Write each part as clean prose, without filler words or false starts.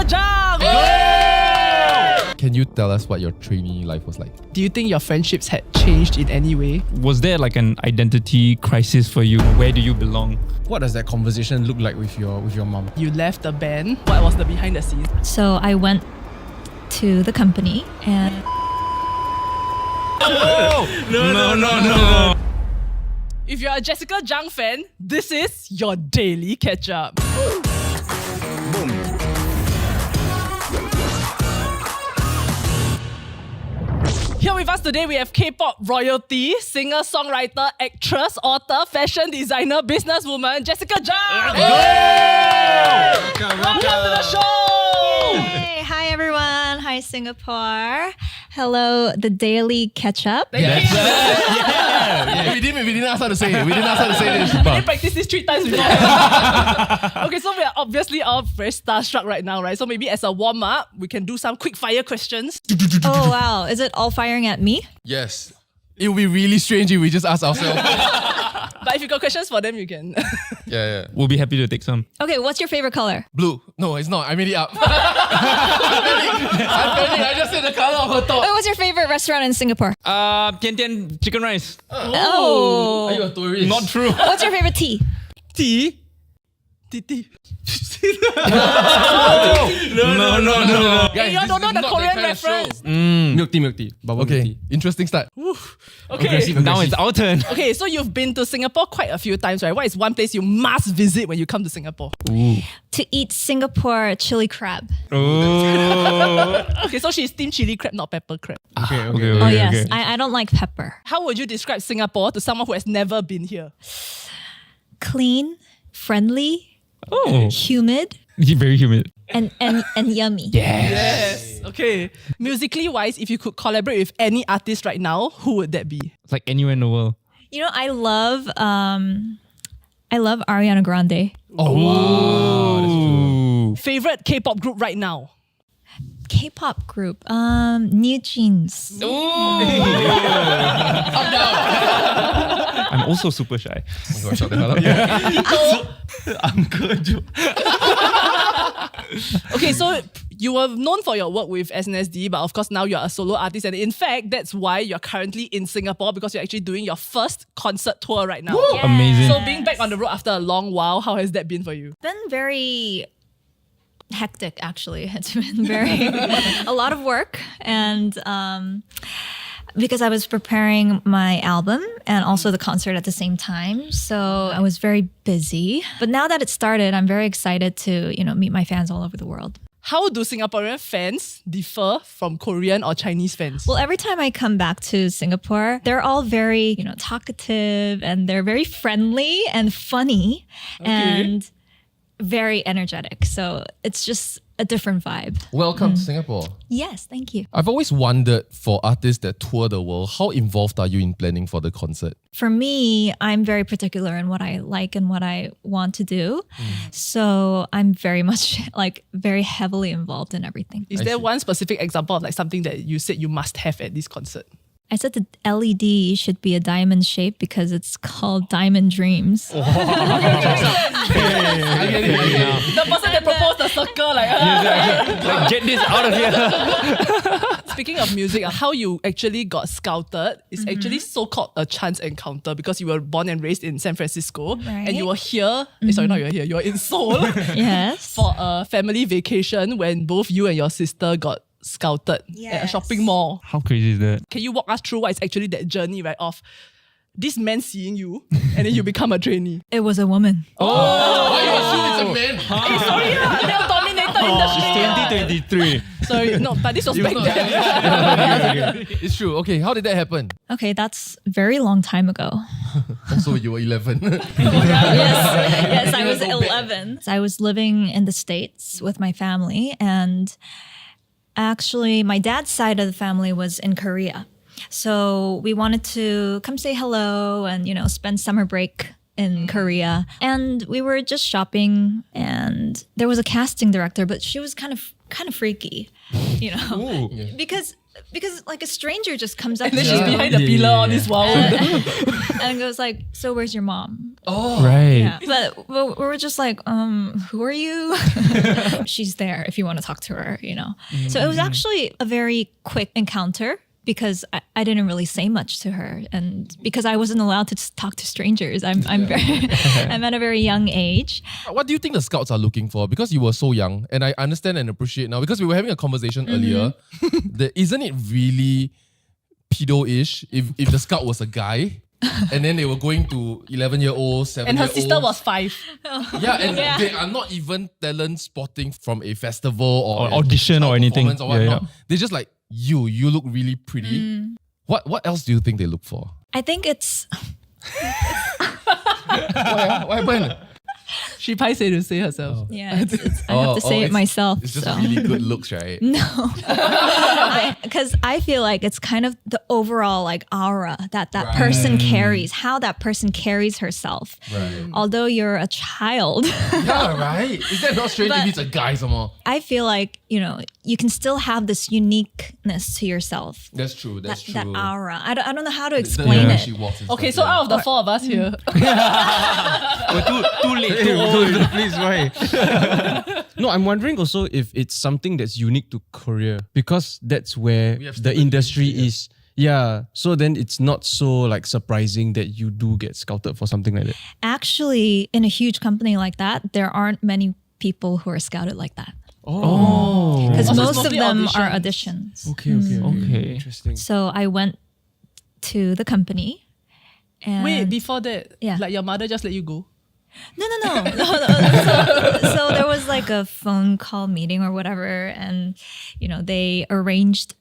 Jessica Jung! Can you tell us what your trainee life was like? Do you think your friendships had changed in any way? Was there like an identity crisis for you? Where do you belong? What does that conversation look like with your mom? You left the band. What was the behind the scenes? So I went to the company and No. If you're a Jessica Jung fan, this is your Daily Ketchup. Here with us today, we have K-pop royalty, singer, songwriter, actress, author, fashion designer, businesswoman, Jessica Jung. Welcome to the show. hey, hi everyone, hi Singapore, hello the Daily Ketchup. Thank you. We didn't ask her to say it. We didn't ask her to say this. We practiced this 3 times before. Okay, so we are obviously all very starstruck right now, right? So maybe as a warm-up, we can do some quick fire questions. Oh wow, is it all firing at me? Yes. It would be really strange if we just ask ourselves. But if you got questions for them, you can. Yeah. We'll be happy to take some. Okay, what's your favorite color? Blue. No, it's not. I made it up. I'm pending. I just said the color of her top. What's your favorite restaurant in Singapore? Tian Tian chicken rice. Oh. Are you a tourist? Not true. What's your favorite tea? Tea. Tea. No. Hey, you all don't know the Korean reference. Milk tea. Bubble milk tea. Interesting start. Okay. Now it's our turn. Okay, so you've been to Singapore quite a few times, right? What is one place you must visit when you come to Singapore? To eat Singapore chili crab. Oh. Okay, so she's team chili crab, not pepper crab. Okay. Oh yes, I don't like pepper. How would you describe Singapore to someone who has never been here? Clean, friendly, Oh. humid, Very humid. and yummy. Yes. Okay. Musically wise, if you could collaborate with any artist right now, who would that be? It's like anywhere in the world. You know, I love Ariana Grande. Oh, wow. That's true. Favorite K-pop group right now? K-pop group, New Jeans. I'm also super shy. Oh my gosh, shut the hell up. Okay, so you were known for your work with SNSD, but of course now you're a solo artist, and in fact, that's why you're currently in Singapore, because you're actually doing your first concert tour right now. Yes. Amazing. So being back on the road after a long while, how has that been for you? Been very hectic, actually. It's been a lot of work, and because I was preparing my album and also the concert at the same time, so I was very busy. But now that it started, I'm very excited to meet my fans all over the world. How do Singaporean fans differ from Korean or Chinese fans? Well, every time I come back to Singapore, they're all very talkative, and they're very friendly and funny and very energetic. So it's just a different vibe. Welcome to Singapore. Yes, thank you. I've always wondered, for artists that tour the world, how involved are you in planning for the concert? For me, I'm very particular in what I like and what I want to do. So I'm very much very heavily involved in everything. Is there one specific example of something that you said you must have at this concert? I said the LED should be a diamond shape because it's called Diamond Dreams. The person that proposed the circle, Get this out of here. Speaking of music, how you actually got scouted is actually so-called a chance encounter, because you were born and raised in San Francisco, and you were here, sorry, not you were here, you were in Seoul Yes. for a family vacation when both you and your sister got scouted at a shopping mall. How crazy is that? Can you walk us through what is actually that journey, right, of this man seeing you and then you become a trainee? It was a woman. Why you assume it's a man? Hey, sorry, male dominated industry. 2023. Sorry, no, but this was back then. It's true. Okay, how did that happen? Okay, that's a very long time ago. Also, you were 11. Yes, I was 11. I was living in the States with my family, and actually my dad's side of the family was in Korea. So we wanted to come say hello and, spend summer break in Korea, and we were just shopping, and there was a casting director, but she was kind of freaky, you know, because like a stranger just comes up And then to she's you behind the pillar on this wall. and goes like, "So where's your mom?" Right. Yeah. But we were just like, who are you? She's there if you want to talk to her, you know. So it was actually a very quick encounter because I didn't really say much to her, and because I wasn't allowed to talk to strangers. I'm at a very young age. What do you think the scouts are looking for? Because you were so young, and I understand and appreciate now, because we were having a conversation earlier, that isn't it really pedo-ish if the scout was a guy? And then they were going to 11-year-olds, 7-year-olds. And her sister was 5. Yeah, and they are not even talent spotting from a festival or audition or anything. Or whatnot. They're just like, you look really pretty. What else do you think they look for? I think it's What happened? She paiseh to say herself. yeah. I have to say it myself. It's just so. really good looks, right? No, because I feel like it's kind of the overall like aura that person carries, how that person carries herself. Right. Although you're a child, Yeah, right. Is that not strange if But- it's a guy somehow? I feel like, you know, you can still have this uniqueness to yourself. That's true. That's That true. aura. I don't know how to explain it. She walks and Okay, so stuff, out of the 4 of us here, Too late, too old. Please, why? No, I'm wondering also if it's something that's unique to Korea, because that's where We have the student industry ministry, is. Yeah, so then it's not so like surprising that you do get scouted for something like that. Actually, in a huge company like that, there aren't many people who are scouted like that. Oh, Because Oh, so it's most of mostly them are auditions. auditions. okay. Interesting. So I went to the company. And wait, before that, Yeah. like your mother just let you go? No. So there was like a phone call meeting or whatever, and you know they arranged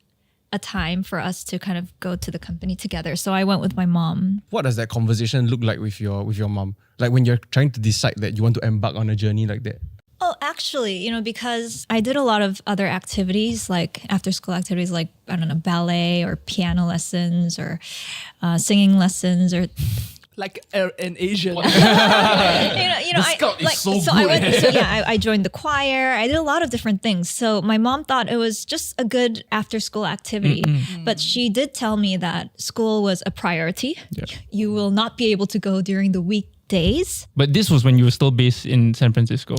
a time for us to kind of go to the company together. So I went with my mom. What does that conversation look like with your mom? Like when you're trying to decide that you want to embark on a journey like that. Oh, actually, you know, because I did a lot of other activities, like after school activities, like, I don't know, ballet or piano lessons or singing lessons or Like an Asian. you know, The scout is so I good. went. So yeah, I joined the choir. I did a lot of different things. So my mom thought it was just a good after-school activity, but she did tell me that school was a priority. You will not be able to go during the weekdays. But this was when you were still based in San Francisco.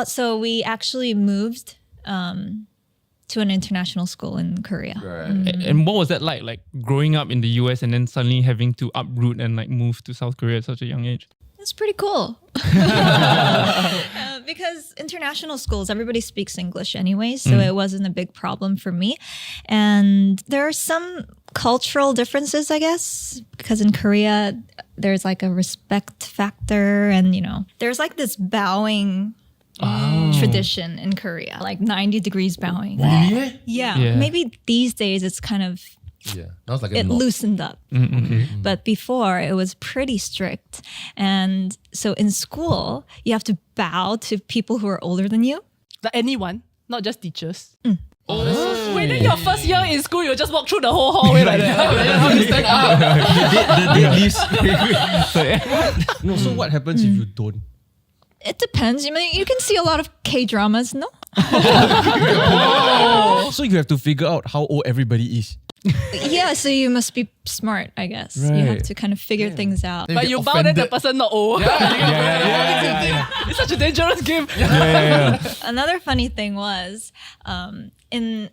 So we actually moved to an international school in Korea. Right. And what was that like? Like growing up in the US and then suddenly having to uproot and like move to South Korea at such a young age? It's pretty cool. Because international schools, everybody speaks English anyway, so it wasn't a big problem for me. And there are some cultural differences, I guess, because in Korea, there's like a respect factor and, you know, there's like this bowing tradition in Korea, like 90 degrees bowing. Really? Yeah. Maybe these days it's kind of, Yeah. That was like a it lot. loosened up. But before it was pretty strict. And so in school, you have to bow to people who are older than you. Like anyone, not just teachers. Wait, then your first year in school, you just walk through the whole hallway like that. How do you stand up? The dead leaves. No, so what happens if you don't? It depends. I mean, you can see a lot of K-dramas, no? So you have to figure out how old everybody is. Yeah, so you must be smart, I guess. You have Right. to kind of figure things out. Then But get you bow that the offended. person not old. It's such a dangerous game. Another funny thing was in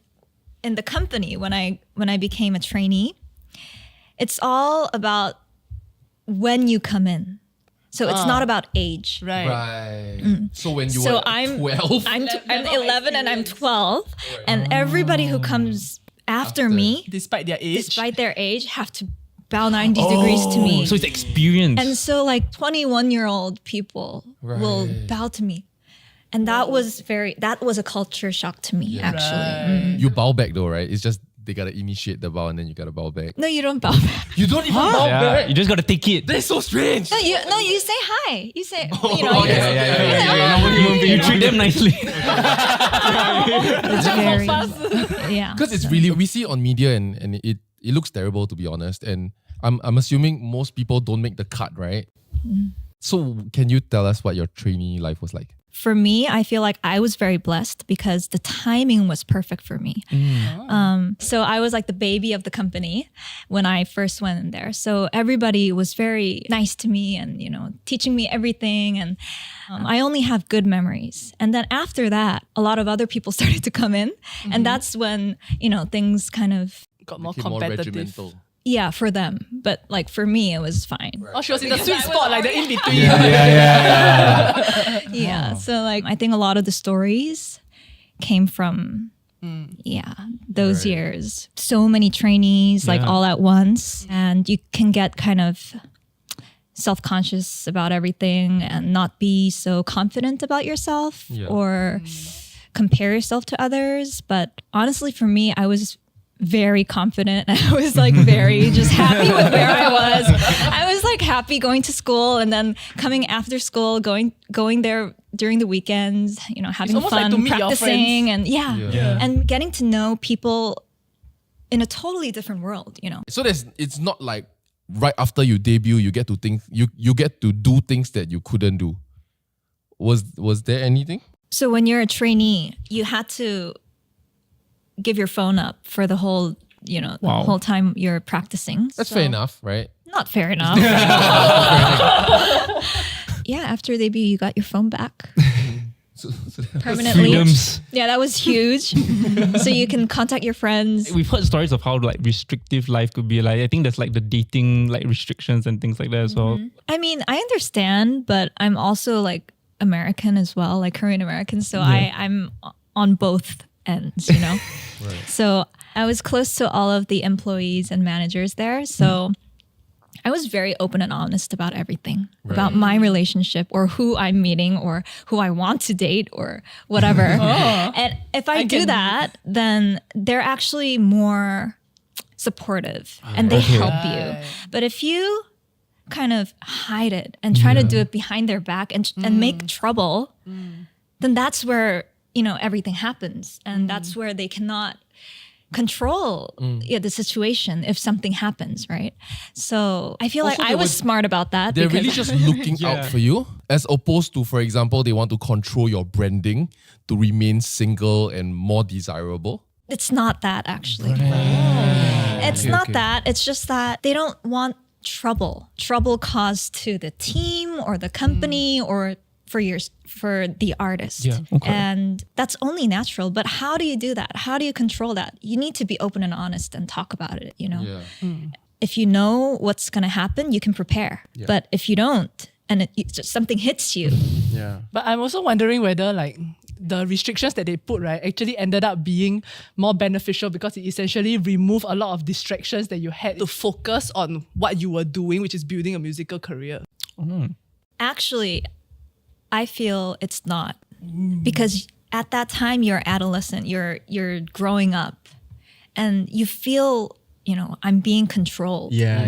the company when I became a trainee, it's all about when you come in. So it's not about age. Right. Right. So when you So were I'm 12, I'm 11 and I'm 12, and everybody who comes after me, Despite their age. despite their age, have to bow 90 degrees to me. So it's experience. And so like 21-year-old people will Right. bow to me. And that was a culture shock to me, actually. you bow back though, right? It's just they gotta initiate the bow and then you gotta bow back. No, you don't bow back. You don't even bow yeah, back. you just gotta take it. That's so strange. No, you say hi. You say, you Oh, know, You treat them nicely. it's very, yeah. Because it's really, we see it on media and it looks terrible, to be honest. And I'm assuming most people don't make the cut, right? So can you tell us what your trainee life was like? For me, I feel like I was very blessed because the timing was perfect for me. So I was like the baby of the company when I first went in there. So everybody was very nice to me and, teaching me everything. And I only have good memories. And then after that, a lot of other people started to come in. And that's when, things kind of got more Became more competitive. regimental. yeah, for them. But like for me, it was fine. Oh, she was in the sweet spot, like the in between. Yeah. So like I think a lot of the stories came from those years. So many trainees like all at once, and you can get kind of self-conscious about everything and not be so confident about yourself or compare yourself to others. But honestly, for me, I was very confident. I was like very just happy with where I was. I was like happy going to school and then coming after school, going there during the weekends, having almost fun, like to meet your practicing friends. and and getting to know people in a totally different world, So it's not like right after you debut, you get to think you get to do things that you couldn't do. Was there anything? So when you're a trainee, you had to give your phone up for the whole, the whole time you're practicing. That's fair enough, right? Not fair enough. Yeah, after debut, you got your phone back permanently. Freedoms. Yeah, that was huge. So you can contact your friends. We've heard stories of how like restrictive life could be. Like I think there's like the dating like restrictions and things like that as well. I mean, I understand, but I'm also like American as well, like Korean American. So I'm on both ends, So I was close to all of the employees and managers there. So I was very open and honest about everything, about my relationship or who I'm meeting or who I want to date or whatever. And if I do that, then they're actually more supportive and they help you. But if you kind of hide it and try to do it behind their back and make trouble, then that's where everything happens, and that's where they cannot control the situation if something happens, right? So I feel Also, like I was smart about that. They're because really just looking out for you, as opposed to, for example, they want to control your branding to remain single and more desirable. it's not that actually. It's not that. It's just that they don't want trouble caused to the team or the company or for the artist. Yeah, okay. And that's only natural. But how do you do that? How do you control that? You need to be open and honest and talk about it, If you know what's going to happen, you can prepare. But if you don't, and something hits you. But I'm also wondering whether like the restrictions that they put, right, actually ended up being more beneficial because it essentially removed a lot of distractions that you had to focus on what you were doing, which is building a musical career. Actually, I feel it's not. Because at that time you're adolescent, you're growing up and you feel, I'm being controlled. Yeah.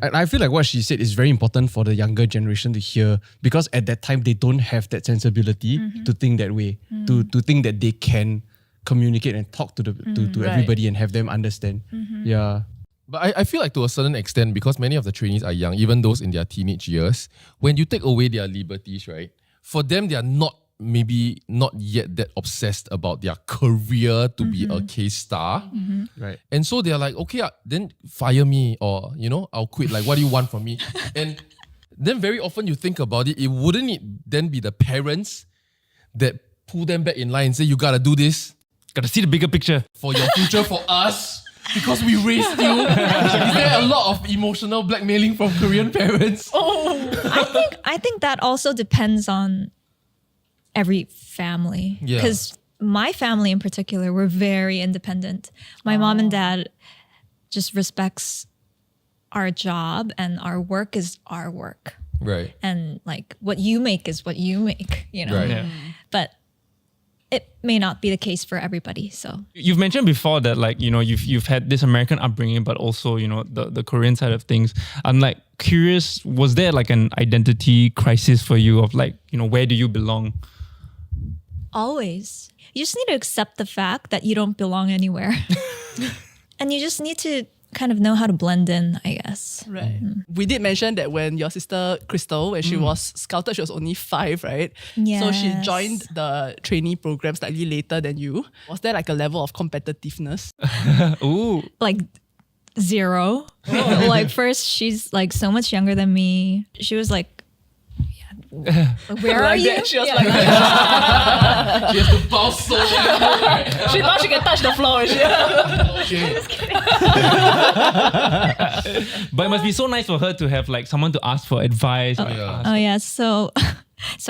And I feel like what she said is very important for the younger generation to hear, because at that time they don't have that sensibility to think that way, to think that they can communicate and talk to everybody and have them understand. Yeah. But I feel like to a certain extent, because many of the trainees are young, even those in their teenage years, when you take away their liberties, right, for them, they are maybe not yet that obsessed about their career to be a K-star. Right. And so they're like, okay, then fire me or, I'll quit. Like, what do you want from me? And then very often you think about it, wouldn't it then be the parents that pull them back in line and say, you gotta do this Gotta see the bigger picture. for your future, for us, because we raised you? Is there a lot of emotional blackmailing from Korean parents? I think that also depends on every family. Yeah. Because my family in particular, we're very independent. My mom and dad just respects our job and our work is our work. Right. And like what you make is what you make, Right. Yeah. But it may not be the case for everybody. So You've mentioned before that like, you've had this American upbringing, but also, the Korean side of things. I'm like curious, was there like an identity crisis for you of like, where do you belong? always, you just need to accept the fact that you don't belong anywhere. And you just need to kind of know how to blend in, I guess. Right. We did mention that when your sister Crystal, when she was scouted, she was only 5, right? So she Yes. joined the trainee program slightly later than you. Was there like a level of competitiveness? Ooh. Like 0. Like first, she's like so much younger than me. She was like, where are Like you? that, she was Yeah. like, She has to bounce so well. she thought she can touch the floor. But it must be so nice for her to have like someone to ask for advice. Like, Yeah. ask- Oh yeah, so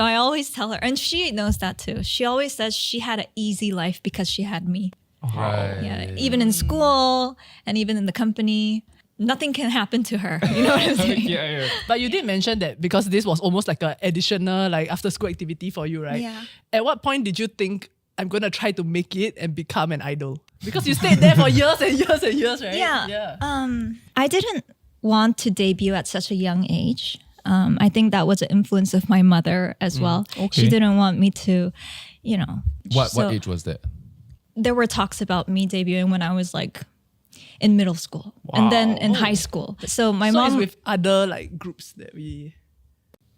I always tell her, and she knows that too. She always says she had an easy life because she had me. Right. Yeah, even in school and even in the company, nothing can happen to her. You know what I'm saying? yeah. But you did mention that because this was almost like an additional like after school activity for you, right? Yeah. At what point did you think I'm gonna try to make it and become an idol? Because you stayed there for years and years and years, right? Yeah. I didn't want to debut at such a young age. I think that was an influence of my mother as well. okay. She didn't want me to, you know. What so age was that? There were talks about me debuting when I was like in middle school and then in high school. So my So mom it's with other like groups that we.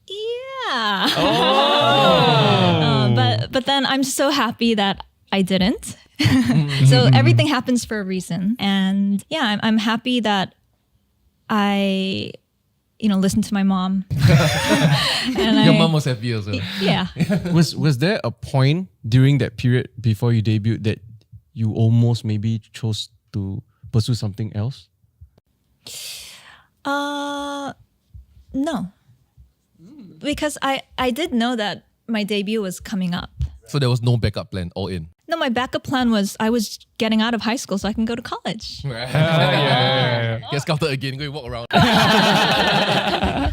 Yeah. But then I'm so happy that I didn't. So everything happens for a reason, and yeah, I'm happy that I, listened to my mom. And Your mom was happy also. Yeah. Was there a point during that period before you debuted that you almost maybe chose to pursue something else? No, because I did know that my debut was coming up. So there was no backup plan, all in. No, my backup plan was I was getting out of high school so I can go to college. Get scouted again, go and walk around.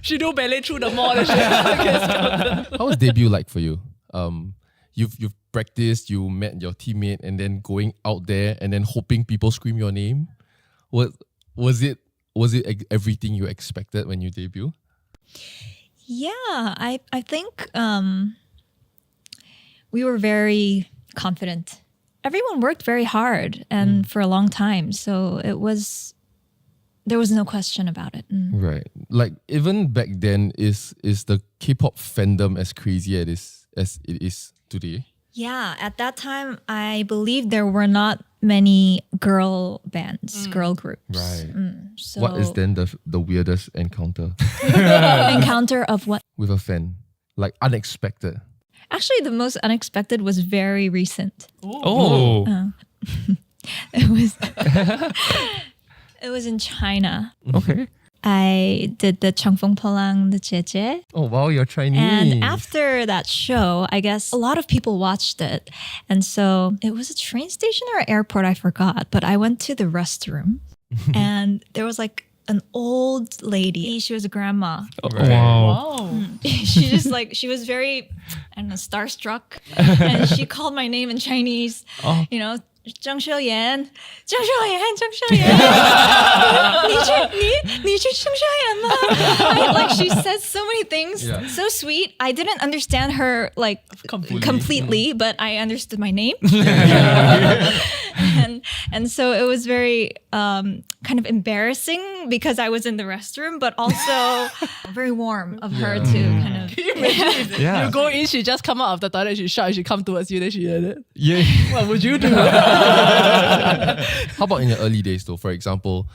She do ballet through the mall. And she gets scouted. How was debut like for you? You've practiced, you met your teammate, and then going out there and then hoping people scream your name. Was it everything you expected when you debut? Yeah, I think we were very confident. Everyone worked very hard and for a long time, so there was no question about it. Right. Like even back then, is the K-pop fandom as crazy as it is today? Yeah, at that time, I believe there were not many girl bands, girl groups. Right. So What is then the weirdest encounter encounter of what? with a fan? Like unexpected. Actually, the most unexpected was very recent. Oh. It was it was in China. Okay. I did the Changfeng Polang, the Jie. Oh wow, you're Chinese. And after that show, I guess a lot of people watched it. And so it was a train station or airport, I forgot. But I went to the restroom and there was like an old lady. She was a grandma. Right. Wow. Oh. She just like, she was very, I don't know, starstruck. And she called my name in Chinese, Zhang Xiuyan, Zhang Xiuyan, Zhang Xiuyan. 你去生肖演吗? Like she said so many things, Yeah. so sweet. I didn't understand her like completely, but I understood my name. and so it was very kind of embarrassing because I was in the restroom, but also very warm of her to kind of. Yeah. You go in, she just come out of the toilet, she shout, she come towards you, then she did it. Yeah. What would you do? How about in the early days though? For example,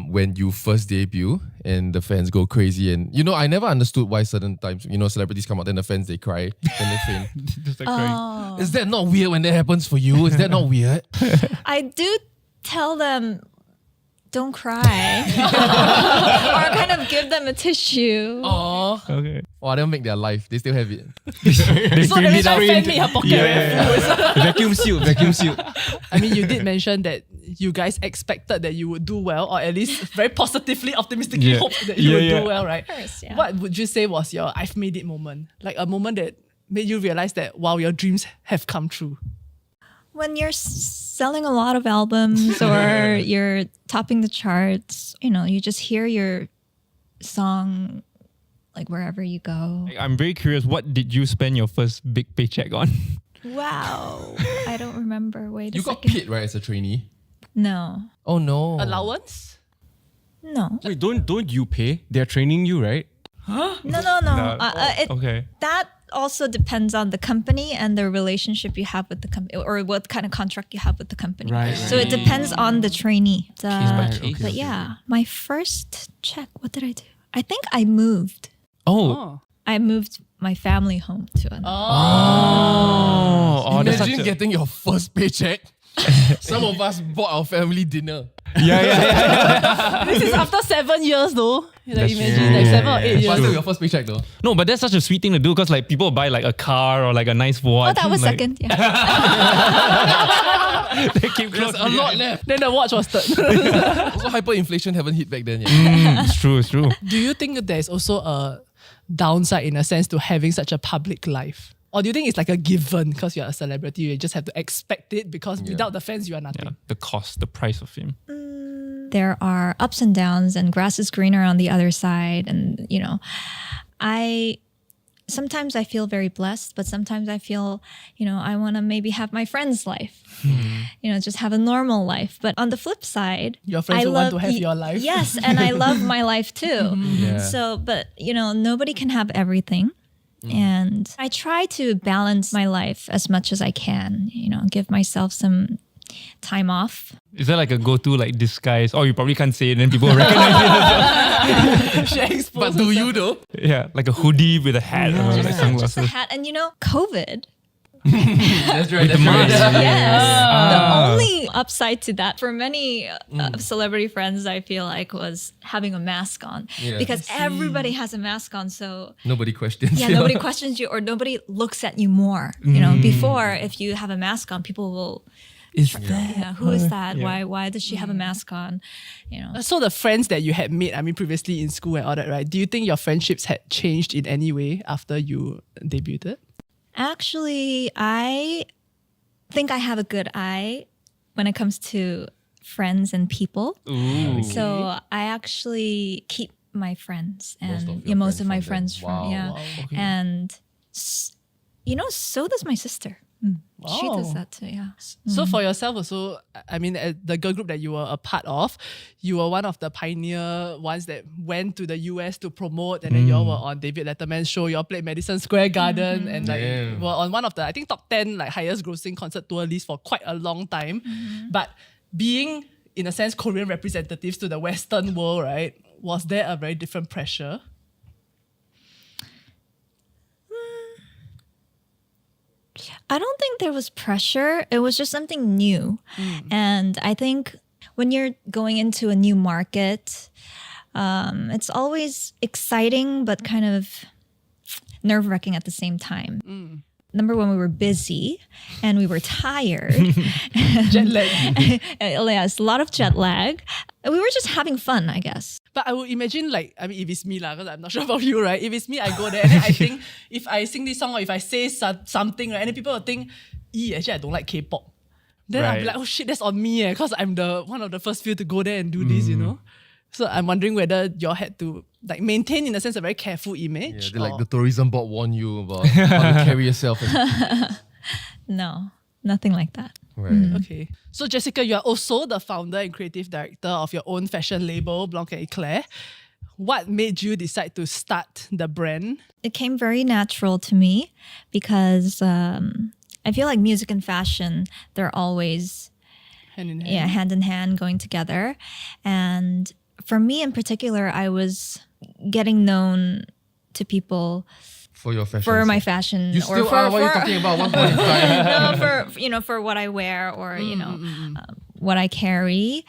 when you first debut and the fans go crazy, and I never understood why certain times celebrities come out, then the fans they cry, then they faint. Just like crying. Is that not weird when that happens for you? Is that not weird? I do tell them, don't cry, or kind of give them a tissue. Oh, Okay. wow, they'll make their life. They still have it. They So every time fan me her pocket. Vacuum seal. I mean, you did mention that you guys expected that you would do well, or at least very positively, optimistically Yeah. hoped that you would Yeah. do well, right? course, yeah. What would you say was your I've made it moment? Like a moment that made you realize that, wow, your dreams have come true. When you're selling a lot of albums or you're topping the charts, you just hear your song like wherever you go. I'm very curious, what did you spend your first big paycheck on? Wow. I don't remember. Wait a You second. got paid, right, as a trainee? No. Oh no. Allowance? No. Wait, don't you pay? They're training you, right? No. Okay. That also depends on the company and the relationship you have with the company, or what kind of contract you have with the company. Right, So it depends on the trainee. by case. But yeah, my first check, what did I do? I think I moved. Oh. I moved my family home to another. Oh, that's Imagine such a- getting your first paycheck. Some of us bought our family dinner. This is after 7 years though. Like, That's imagine true. like 7 or 8 years. But still your first paycheck though. No, but that's such a sweet thing to do because like people buy like a car or like a nice watch. Oh, that was like, second. Yeah. They keep There's close. a lot left. Then the watch was third. Also hyperinflation haven't hit back then yet. It's true. It's true. Do you think that there's also a downside in a sense to having such a public life? Or do you think it's like a given because you're a celebrity, you just have to expect it because without the fans, you are nothing? Yeah, the cost, the price of fame. There are ups and downs, and grass is greener on the other side. And, sometimes I feel very blessed, but sometimes I feel, I want to maybe have my friend's life, just have a normal life. But on the flip side, Your friends I will want love to have your life. Yes, and I love my life too. Yeah. So, but nobody can have everything. And I try to balance my life as much as I can, give myself some time off. Is there like a go-to like disguise? Oh, you probably can't say it, and then people will recognize But do you though? it. Yeah, like a hoodie with a hat or like Just a sunglasses. hat. And COVID. That's right. the mask. Yes. The only upside to that for many celebrity friends, I feel like, was having a mask on. Yeah. Because everybody has a mask on. So Nobody questions. yeah, nobody questions you or nobody looks at you more. Before, if you have a mask on, people will, who is that? Yeah. Why does she have a mask on? So the friends that you had made, previously in school and all that, right? Do you think your friendships had changed in any way after you debuted? Actually, I think I have a good eye when it comes to friends and people. Ooh. So I actually keep my friends and Most of your most of my friends friends from from them. Wow, okay. And so does my sister. She does Wow. that too. Yeah. So for yourself also, the girl group that you were a part of, you were one of the pioneer ones that went to the US to promote, and then you all were on David Letterman's show. You all played Madison Square Garden, and Damn. were on one of the top 10 highest grossing concert tour lists for quite a long time. But being in a sense Korean representatives to the Western world, right? Was there a very different pressure? I don't think there was pressure. It was just something new. And I think when you're going into a new market, it's always exciting, but kind of nerve-wracking at the same time. Number one, we were busy and we were tired. Jet lag. Yes, a lot of jet lag. We were just having fun, I guess. But I would imagine if it's me because I'm not sure about you, right? If it's me, I go there and then I think if I sing this song or if I say something, right, and then people will think, actually I don't like K-pop. Then I'll be Right. like, oh shit, that's on me because I'm the one of the first few to go there and do this, So I'm wondering whether y'all had to maintain in a sense a very careful image. Yeah, or- the tourism board warn you about how to carry yourself. No, nothing like that. Right. Okay. So Jessica, you are also the founder and creative director of your own fashion label, Blanc et Eclair. What made you decide to start the brand? It came very natural to me because I feel like music and fashion, they're always Hand in hand. hand in hand going together. And for me in particular, I was getting known to people For your fashion. for my sense. fashion You still are? What are you talking about? 1.5. no, for what I wear or what I carry.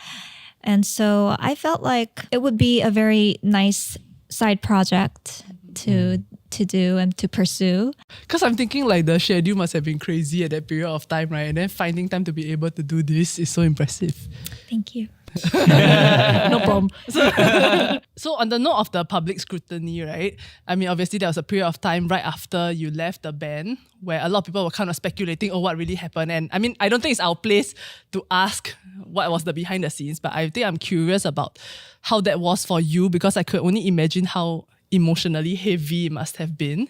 And so I felt like it would be a very nice side project to do and to pursue. Because I'm thinking the schedule must have been crazy at that period of time, right? And then finding time to be able to do this is so impressive. Thank you. No problem. So on the note of the public scrutiny, right? Obviously there was a period of time right after you left the band where a lot of people were kind of speculating, what really happened. And I don't think it's our place to ask what was the behind the scenes, but I think I'm curious about how that was for you because I could only imagine how emotionally heavy it must have been.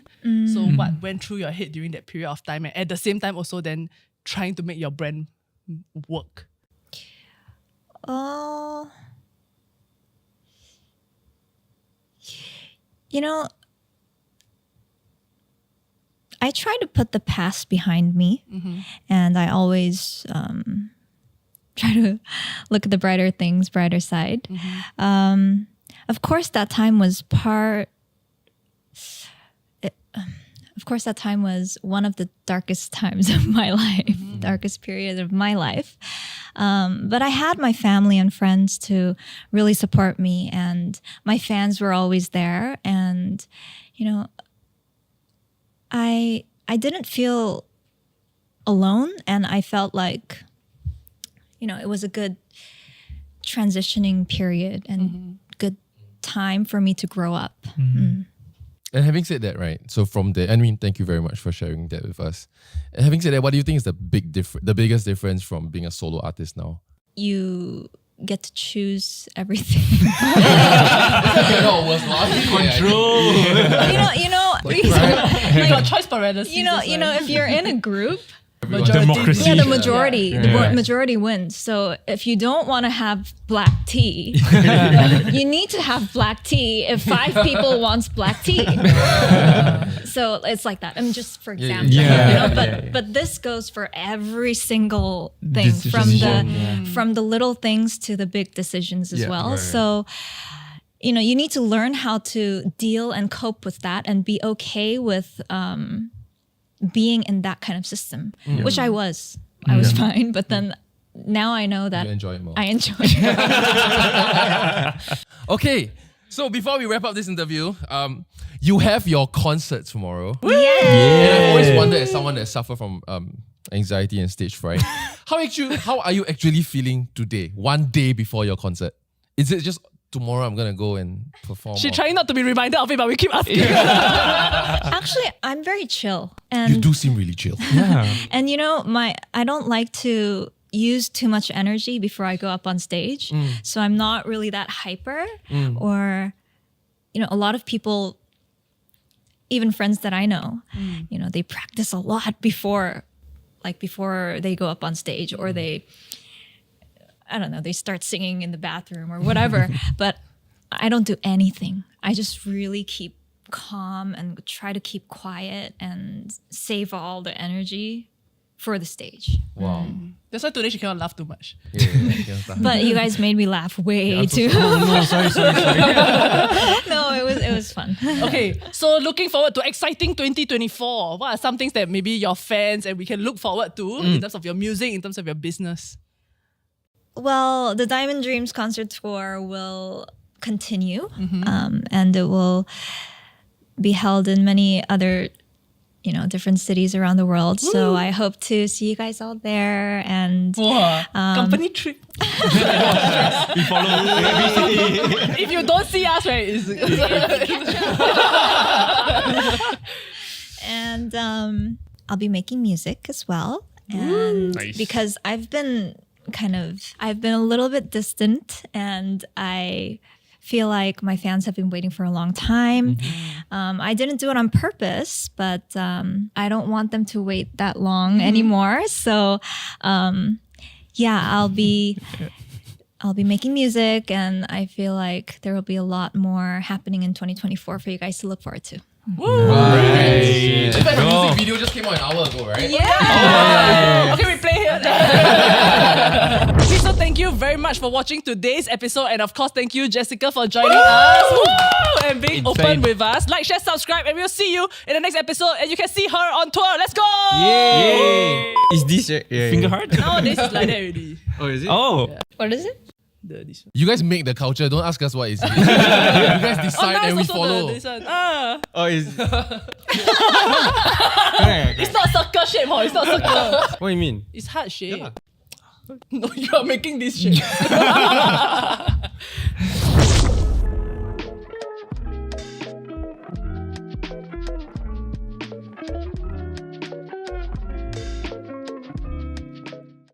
So what went through your head during that period of time, and at the same time also then trying to make your brand work? You know, I try to put the past behind me, and I always try to look at the brighter things, brighter side. Of course, that time was one of the darkest times of my life, darkest period of my life. But I had my family and friends to really support me, and my fans were always there. And, you know, I didn't feel alone, and I felt like, you know, it was a good transitioning period and good time for me to grow up. And having said that, right? So from there, I mean, thank you very much for sharing that with us. And having said that, what do you think is the biggest difference from being a solo artist now? You get to choose everything. Control. You know, You got choice paralysis. you know, if you're in a group, Democracy. yeah, the majority wins. So if you don't want to have black tea, you need to have black tea if 5 people wants black tea. So it's like that. I mean, just for example, but this goes for every single thing, from the little things to the big decisions as well. Right. So, you know, you need to learn how to deal and cope with that and be okay with being in that kind of system, which I was. I was fine, but then now I know that You enjoy it more. I enjoy it. Okay, so before we wrap up this interview, you have your concert tomorrow. Yeah. And I've always wondered, as someone that suffers from anxiety and stage fright, how are you actually feeling today, one day before your concert? Is it just tomorrow I'm gonna go and perform? She's trying not to be reminded of it, but we keep asking. Actually, I'm very chill, and You do seem really chill. and you know, I don't like to use too much energy before I go up on stage. So I'm not really that hyper, or, you know, a lot of people, even friends that I know, you know, they practice a lot before they go up on stage, or they, I don't know, they start singing in the bathroom or whatever. But I don't do anything. I just really keep calm and try to keep quiet and save all the energy for the stage. Wow. That's why today she cannot laugh too much. But you guys made me laugh way too. No, sorry. No, it was fun. Okay, so looking forward to exciting 2024. What are some things that maybe your fans and we can look forward to in terms of your music, in terms of your business? Well, the Diamond Dreams concert tour will continue, and it will be held in many other, you know, different cities around the world. Woo. So I hope to see you guys all there. And company trip. We follow every city. If you don't see us, right? And I'll be making music as well. And Nice. because I've been a little bit distant, and I feel like my fans have been waiting for a long time. I didn't do it on purpose, but I don't want them to wait that long anymore. So I'll be making music, and I feel like there will be a lot more happening in 2024 for you guys to look forward to. Right. In fact, the music video just came out an hour ago, right? Okay, we play here. Okay, so thank you very much for watching today's episode, and of course, thank you, Jessica, for joining us. Woo! And being open with us. Like, share, subscribe, and we'll see you in the next episode. And you can see her on tour. Let's go! Yay! Is this Finger heart? Nowadays it's like that already. Oh, is it? Oh. What is it? This one. You guys make the culture. Don't ask us what is it. You guys decide now and we it's also follow. this one. Oh, is It's not circle shape, it's not circle. What do you mean? It's heart shape. Yeah. No, you are making this shape.